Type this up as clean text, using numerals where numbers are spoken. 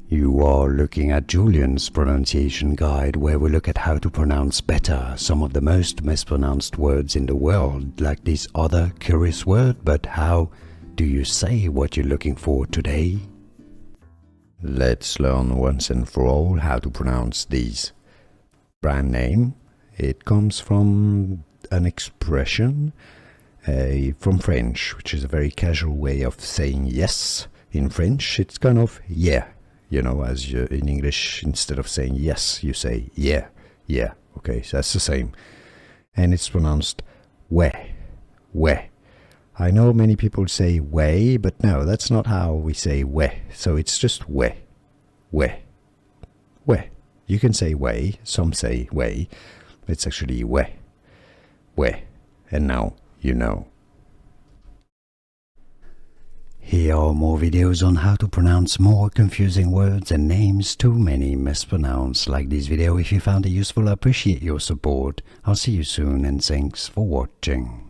You are looking at Julian's pronunciation guide, where we look at how to pronounce better some of the most mispronounced words in the world, like this other curious word. But how do you say what you're looking for today? Let's learn once and for all how to pronounce these. Brand name. It comes from an expression from French, which is a very casual way of saying yes. In French, it's kind of yeah. You know, as in English, instead of saying yes, you say yeah, yeah. Okay, so that's the same. And it's pronounced ouais, ouais. I know many people say way, but no, that's not how we say ouais. So it's just ouais, ouais, ouais. You can say way, some say way. It's actually ouais, ouais. And now you know. Here are more videos on how to pronounce more confusing words and names too many mispronounced. Like this video if you found it useful. I appreciate your support. I'll see you soon and thanks for watching.